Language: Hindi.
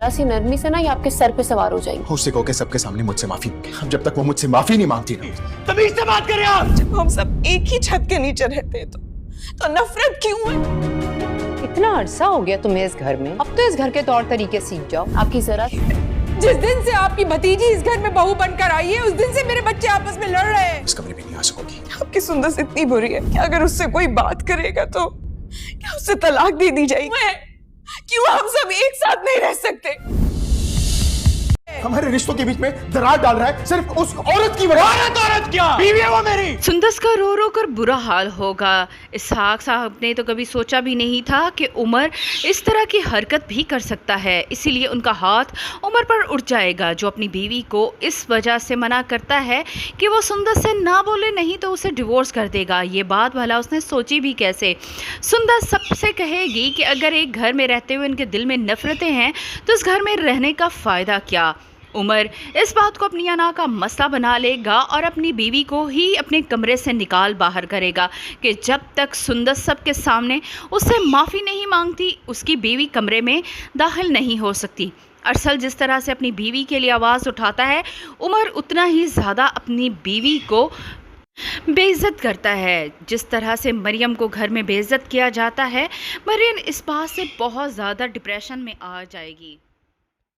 जरा सी नरमी से ना ये आपके सर पे सवार हो जाएंगे। उससे कहो कि सबके सामने मुझसे माफी मांगे। अब जब तक वो मुझसे माफी नहीं मांगती ना, तमीज से बात करें आप। जब हम सब एक ही छत के नीचे रहते हैं तो नफरत क्यों है? इतना अरसा हो गया तुम्हें इस घर में, अब तो इस घर के तौर तरीके सीख जाओ। आपकी जरा जिस दिन से आपकी भतीजी इस घर में बहू बनकर आई है, उस दिन से मेरे बच्चे आपस में लड़ रहे हैं। इस कमरे में नहीं आ सकोगी। आपकी सुंदर इतनी बुरी है कि अगर उससे कोई बात करेगा तो क्या उससे तलाक दे दी जाएगी? क्यों हम सब एक साथ नहीं रह सकते? हमारे रिश्तों के बीच में दरार डाल रहा है सिर्फ उस औरत की वजह। औरत क्या? बीवी है वो मेरी। सुंदस का रो रो कर बुरा हाल होगा। इसहाक साहब ने तो कभी सोचा भी नहीं था कि उमर इस तरह की हरकत भी कर सकता है, इसीलिए उनका हाथ उमर पर उठ जाएगा, जो अपनी बीवी को इस वजह से मना करता है कि वो सुंदस से ना बोले, नहीं तो उसे डिवोर्स कर देगा। ये बात भला उसने सोची भी कैसे? सुंदस सबसे कहेगी कि अगर एक घर में रहते हुए उनके दिल में नफरतें हैं तो इस घर में रहने का फ़ायदा क्या? उमर इस बात को अपनी अना का मसला बना लेगा और अपनी बीवी को ही अपने कमरे से निकाल बाहर करेगा कि जब तक सुंदस सबके सामने उससे माफ़ी नहीं मांगती, उसकी बीवी कमरे में दाखिल नहीं हो सकती। अरसल जिस तरह से अपनी बीवी के लिए आवाज़ उठाता है, उमर उतना ही ज़्यादा अपनी बीवी को बेइज्जत करता है। जिस तरह से मरियम को घर में बेइज्जत किया जाता है, मरियम इस बात से बहुत ज़्यादा डिप्रेशन में आ जाएगी।